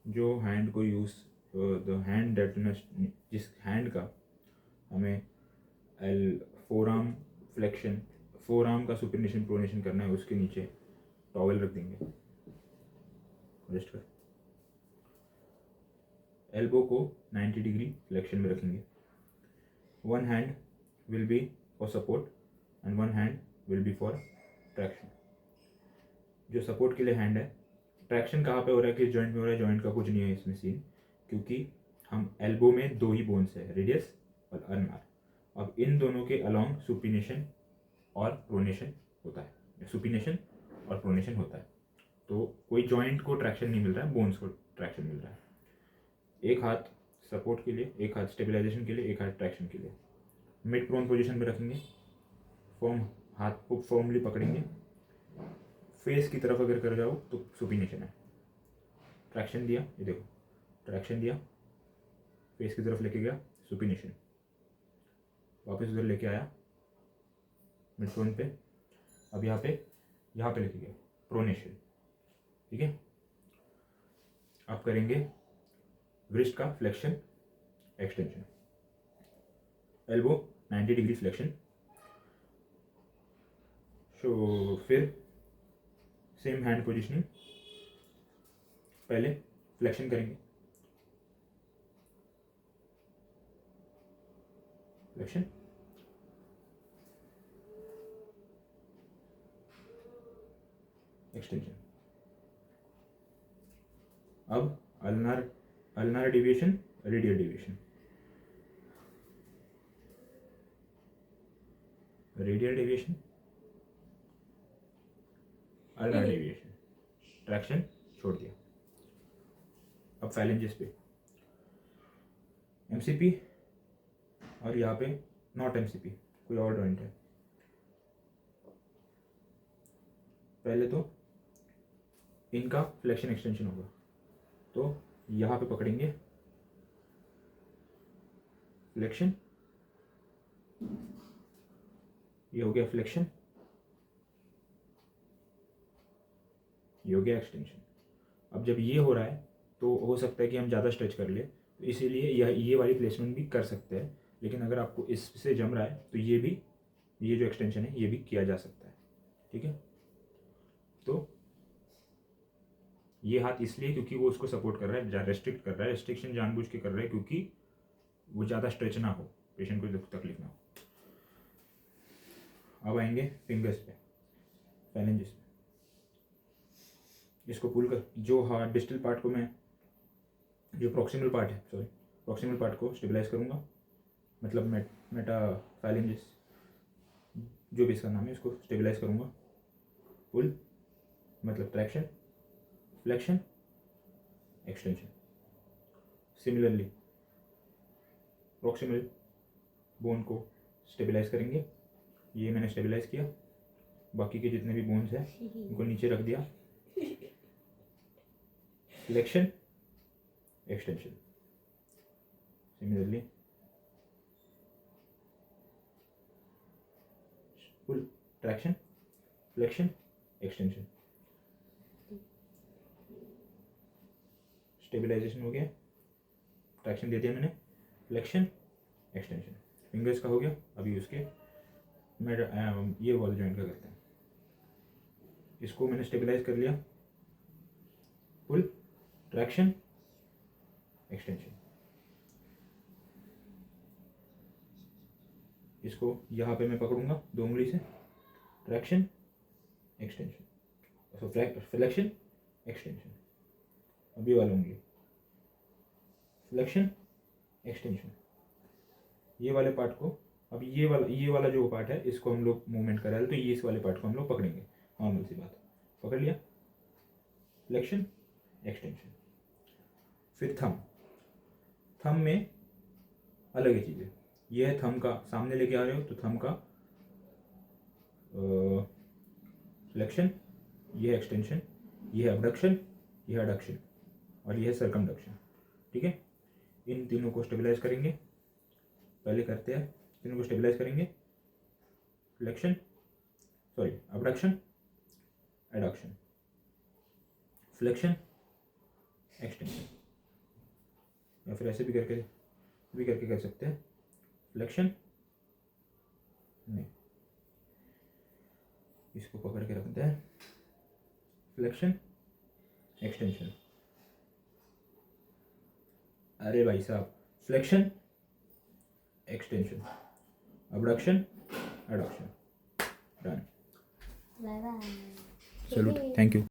जो हैंड को use the hand that जिस हैंड का हमें four arm flexion, four arm का सुपरनेशन प्रोनेशन करना है, उसके नीचे टॉवल रख देंगे, रेस्ट कर। एल्बो को 90 डिग्री फ्लेक्शन में रखेंगे। One hand will be for support and one hand will be for traction. जो सपोर्ट के लिए हैंड है, ट्रैक्शन कहाँ पे हो रहा है, किस जॉइंट में हो रहा है, जॉइंट का कुछ नहीं है इसमें सीन, क्योंकि हम एल्बो में दो ही बोन्स है, रेडियस और अल्नार। अब इन दोनों के अलोंग सुपिनेशन और प्रोनेशन होता है, सुपिनेशन और प्रोनेशन होता है। तो कोई जॉइंट को ट्रैक्शन नहीं मिल रहा है, बोन्स को ट्रैक्शन मिल रहा है। एक हाथ सपोर्ट के लिए, एक हाथ स्टेबलाइजेशन के लिए, एक हाथ ट्रैक्शन के लिए। मिड प्रोन पोजीशन में रखेंगे, हाथ को फर्मली पकड़ेंगे, फेस की तरफ अगर कर जाओ तो सुपिनेशन है। ट्रैक्शन दिया, ये देखो ट्रैक्शन दिया, फेस की तरफ लेके गया, सुपिनेशन, वापस उधर लेके आया मिड प्रोन पे, अब यहाँ पे लेके गया, प्रोनेशन। ठीक है, अब करेंगे व्रिस्ट का flexion extension. Elbow 90 degree flexion. So फिर सेम हैंड पोजिशनिंग, पहले फ्लेक्शन करेंगे, फ्लेक्शन, एक्सटेंशन। अब ulnar deviation, radial deviation, radial deviation, ulnar deviation, traction छोड़ दिया। अब फैलेंजेस पे एमसीपी और यहाँ पे नॉट एमसीपी, कोई और जॉइंट है। पहले तो इनका फ्लेक्शन एक्सटेंशन होगा, तो यहाँ पे पकड़ेंगे, फ्लेक्शन, ये हो गया फ्लेक्शन, ये हो गया एक्सटेंशन। अब जब ये हो रहा है तो हो सकता है कि हम ज़्यादा स्ट्रेच कर ले, तो इसीलिए ये वाली प्लेसमेंट भी कर सकते हैं, लेकिन अगर आपको इससे जम रहा है तो ये जो एक्सटेंशन है ये भी किया जा सकता है। ठीक है, तो ये हाथ इसलिए क्योंकि वो उसको सपोर्ट कर रहा है, रेस्ट्रिक्ट कर रहा है, रेस्ट्रिक्शन जानबूझ के कर रहा है क्योंकि वो ज़्यादा स्ट्रेच ना हो, पेशेंट को तकलीफ ना हो। अब आएंगे फिंगर्स पे, फैलेंजेस पे। इसको पुल कर, जो हार्ड डिस्टल पार्ट को मैं, जो प्रॉक्सिमल पार्ट है, सॉरी प्रॉक्सिमल पार्ट को स्टेबलाइज करूँगा, मतलब मेटा फैलेंजेस जो भी इसका नाम है, इसको स्टेबलाइज करूँगा। पुल मतलब traction, flexion, extension. Similarly proximal bone को स्टेबलाइज करेंगे, ये मैंने स्टेबलाइज किया, बाकी के जितने भी बोन्स हैं उनको नीचे रख दिया, फ्लेक्शन, एक्सटेंशन। सिमिलरली पुल, ट्रैक्शन, फ्लेक्शन, एक्सटेंशन। स्टेबलाइजेशन हो गया, ट्रैक्शन दे दिया मैंने, फ्लेक्शन, एक्सटेंशन। फिंगर्स का हो गया। अभी उसके ये वाला जॉइंट का करते हैं, इसको मैंने स्टेबलाइज कर लिया, पुल, ट्रैक्शन, एक्सटेंशन। इसको यहाँ पे मैं पकड़ूंगा 2 उंगली से, ट्रैक्शन, एक्सटेंशन, फ्लेक्शन, एक्सटेंशन। अभी वाला उंगली, फ्लेक्शन, एक्सटेंशन। ये वाले पार्ट को, अब ये वाला जो पार्ट है इसको हम लोग मूवमेंट कर रहे हैं, तो ये इस वाले पार्ट को हम लोग पकड़ेंगे, नॉर्मल सी बात, पकड़ लिया, फ्लेक्शन, एक्सटेंशन। फिर थंब में अलग ही चीज़ है, ये है थंब का, सामने लेके आ रहे हो तो थंब का फ्लेक्शन, ये है एक्सटेंशन, ये है अबडक्शन, ये है एडक्शन और ये है सर्कमडक्शन। ठीक है, इन तीनों को स्टेबलाइज करेंगे, पहले करते हैं, तीनों को स्टेबलाइज करेंगे, flexion, sorry, abduction, adduction, flexion, extension, या फिर ऐसे भी करके कर सकते हैं, फ्लेक्शन, नहीं, इसको पकड़ के रखते हैं, फ्लेक्शन, एक्सटेंशन, अरे भाई साहब, flexion, extension, abduction, adduction, done. Bye bye. Salute, thank you.